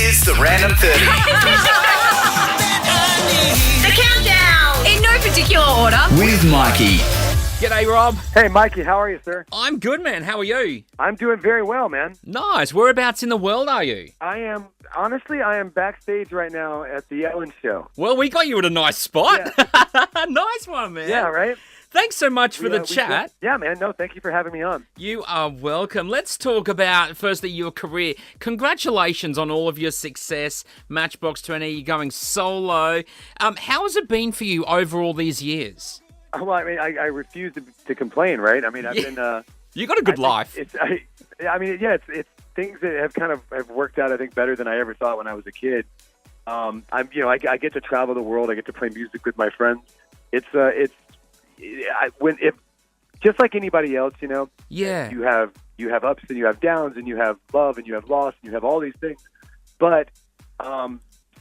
is the Random 30. The countdown! In no particular order. With Mikey. G'day, Rob. Hey, Mikey, how are you, sir? I'm good, man. How are you? I'm doing very well, man. Nice. Whereabouts in the world are you? I am backstage right now at the Ellen Show. Well, we got you at a nice spot. Yeah. Nice one, man. Yeah, right? Thanks so much for the chat. Yeah, man. No, thank you for having me on. You are welcome. Let's talk about, firstly, your career. Congratulations on all of your success. Matchbox 20, you're going solo. How has it been for you over all these years? Well, I mean, I refuse to complain, right? I mean, I've been... You got a good life. It's things that have worked out, I think, better than I ever thought when I was a kid. I get to travel the world. I get to play music with my friends. Just like anybody else, you know. Yeah. You have ups and you have downs and you have love and you have loss and you have all these things. But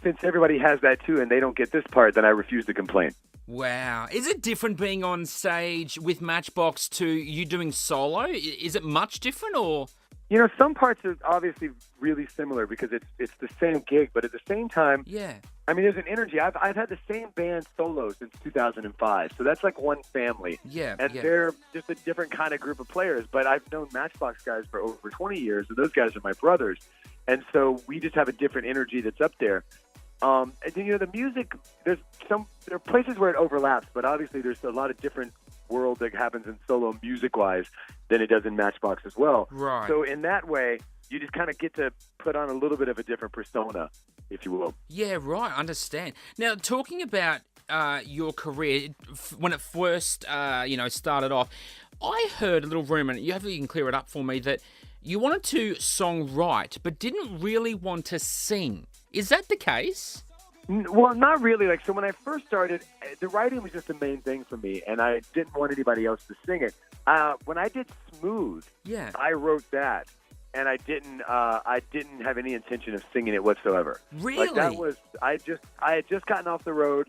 since everybody has that too and they don't get this part, then I refuse to complain. Wow. Is it different being on stage with Matchbox to you doing solo? Is it much different or? You know, some parts are obviously really similar because it's the same gig, but at the same time, yeah. I mean, there's an energy. I've had the same band solo since 2005, so that's like one family. Yeah, and they're just a different kind of group of players. But I've known Matchbox guys for over 20 years, and those guys are my brothers, and so we just have a different energy that's up there. And you know, the music, there are places where it overlaps, but obviously there's a lot of different world that happens in solo music-wise than it does in Matchbox as well. Right. So in that way, you just kind of get to put on a little bit of a different persona, if you will. Yeah, right. I understand. Now, talking about your career, when it first, started off, I heard a little rumor, and you can clear it up for me, that you wanted to songwrite, but didn't really want to sing. Is that the case? Well, not really. So when I first started, the writing was just the main thing for me, and I didn't want anybody else to sing it. When I did Smooth, I wrote that, and I didn't have any intention of singing it whatsoever. Really? I had just gotten off the road,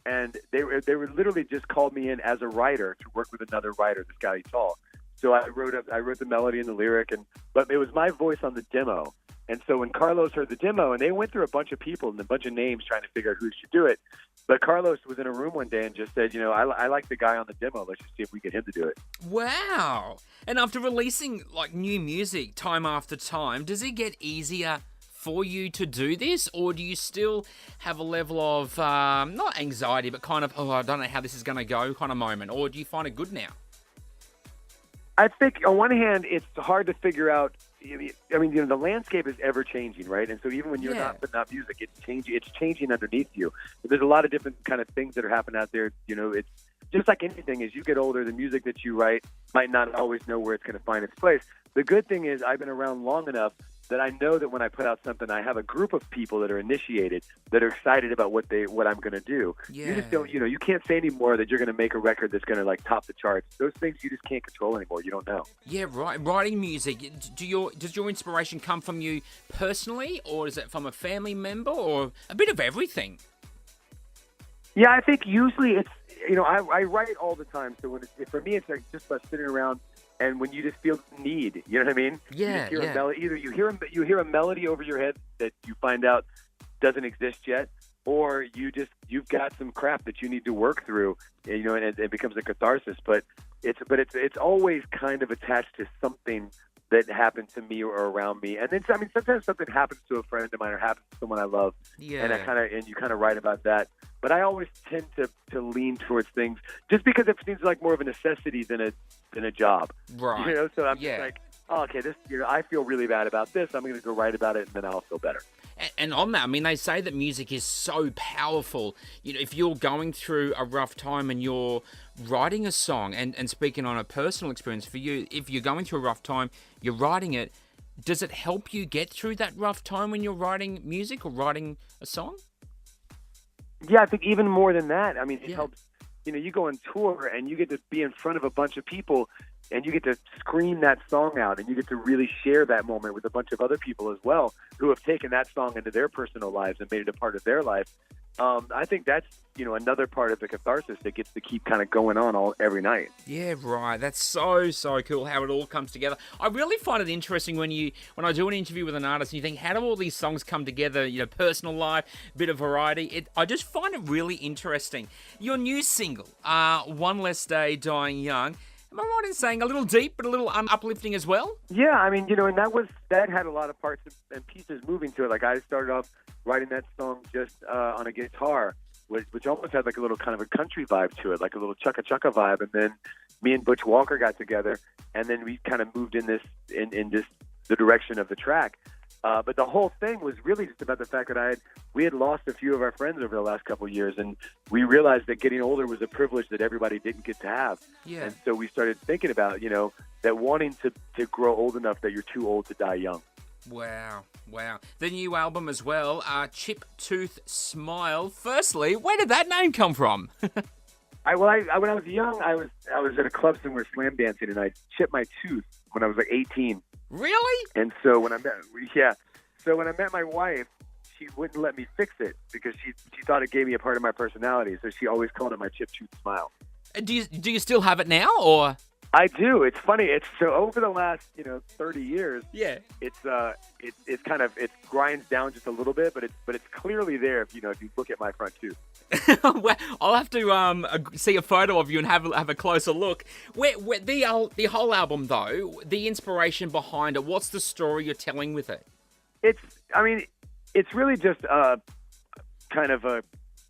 and they were literally just called me in as a writer to work with another writer, this guy Tall. So I wrote the melody and the lyric, but it was my voice on the demo. And so when Carlos heard the demo, and they went through a bunch of people and a bunch of names trying to figure out who should do it, but Carlos was in a room one day and just said, I like the guy on the demo. Let's just see if we get him to do it. Wow. And after releasing new music time after time, does it get easier for you to do this, or do you still have a level of, not anxiety, but kind of, I don't know how this is going to go kind of moment, or do you find it good now? I think on one hand, it's hard to figure out. I mean, the landscape is ever changing, right? And so even when you're not putting out music, it's changing underneath you. There's a lot of different kind of things that are happening out there. You know, it's just like anything. As you get older, the music that you write might not always know where it's going to find its place. The good thing is I've been around long enough that I know that when I put out something, I have a group of people that are initiated, that are excited about what I'm going to do. Yeah. You just don't, you can't say anymore that you're going to make a record that's going to top the charts. Those things you just can't control anymore. You don't know. Yeah, right. Writing music, does your inspiration come from you personally, or is it from a family member, or a bit of everything? Yeah, I think usually it's, I write all the time. So for me, it's just about sitting around. And when you just feel the need, you know what I mean? Yeah, you just hear a melody. Either you hear a melody over your head that you find out doesn't exist yet, or you've got some crap that you need to work through, and it becomes a catharsis. But it's always kind of attached to something that happened to me or around me. And then sometimes something happens to a friend of mine or happens to someone I love, and you kind of write about that. But I always tend to lean towards things just because it seems like more of a necessity than a job. Right. So I'm just like, oh, okay, this, I feel really bad about this. I'm going to go write about it, and then I'll feel better. And on that, I mean, they say that music is so powerful. If you're going through a rough time and you're writing a song, and speaking on a personal experience for you, if you're going through a rough time, you're writing it, does it help you get through that rough time when you're writing music or writing a song? Yeah, I think even more than that. I mean, it helps. You go on tour and you get to be in front of a bunch of people and you get to scream that song out and you get to really share that moment with a bunch of other people as well who have taken that song into their personal lives and made it a part of their life. I think that's another part of the catharsis that gets to keep kind of going on every night. Yeah, right. That's so cool how it all comes together. I really find it interesting when I do an interview with an artist and you think, how do all these songs come together? Personal life, bit of variety. I just find it really interesting. Your new single, One Less Day, Dying Young. Am I right in saying a little deep but a little uplifting as well? Yeah, I mean, and that had a lot of parts and pieces moving to it. Like I started off writing that song just on a guitar, which almost had like a little kind of a country vibe to it, like a little chukka chukka vibe. And then me and Butch Walker got together, and then we kind of moved in the direction of the track. But the whole thing was really just about the fact that we had lost a few of our friends over the last couple of years, and we realized that getting older was a privilege that everybody didn't get to have. Yeah. And so we started thinking about, that wanting to grow old enough that you're too old to die young. Wow. The new album as well, Chip Tooth Smile. Firstly, where did that name come from? When I was young, I was at a club somewhere slam dancing, and I chipped my tooth when I was like 18. Really? And so when I met my wife, she wouldn't let me fix it because she thought it gave me a part of my personality. So she always called it my Chip Tooth Smile. Do you still have it now, or? I do. It's funny. It's so over the last 30 years. Yeah. It's kind of grinds down just a little bit, but it's clearly there if you look at my front tooth. Well, I'll have to see a photo of you and have a closer look. Where the whole album though, the inspiration behind it. What's the story you're telling with it? It's really just kind of a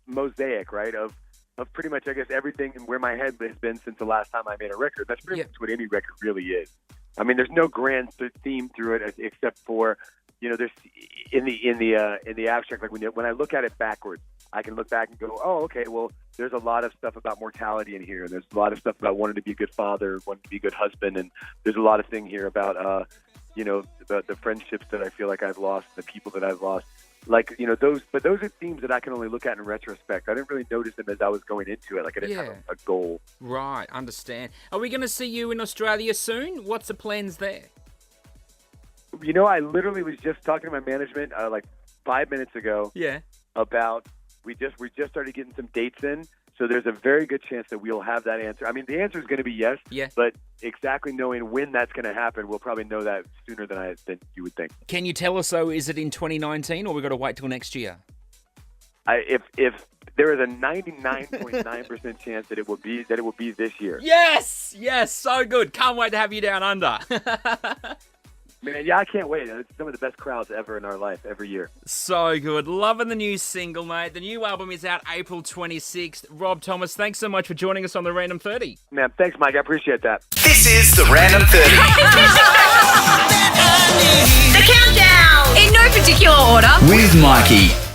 mosaic, right? Of pretty much, I guess, everything and where my head has been since the last time I made a record. That's pretty much what any record really is. I mean, there's no grand theme through it except for, there's in the abstract. Like when I look at it backwards, I can look back and go, oh, okay, well, there's a lot of stuff about mortality in here, and there's a lot of stuff about wanting to be a good father, wanting to be a good husband, and there's a lot of thing here about, the friendships that I feel like I've lost, the people that I've lost. Like, those are themes that I can only look at in retrospect. I didn't really notice them as I was going into it. Like, I didn't have a goal. Right, understand. Are we going to see you in Australia soon? What's the plans there? I literally was just talking to my management like 5 minutes ago. Yeah. About we just started getting some dates in. So there's a very good chance that we'll have that answer. I mean, the answer is going to be yes. Yeah. But exactly knowing when that's going to happen, we'll probably know that sooner than you would think. Can you tell us, though, is it in 2019 or we got to wait till next year? If there is a 99.9% chance that it will be this year. Yes, so good. Can't wait to have you down under. Man, yeah, I can't wait. It's some of the best crowds ever in our life every year. So good. Loving the new single, mate. The new album is out April 26th. Rob Thomas, thanks so much for joining us on the Random 30. Man, thanks, Mike. I appreciate that. This is the Random 30. The countdown! In no particular order. With Mikey.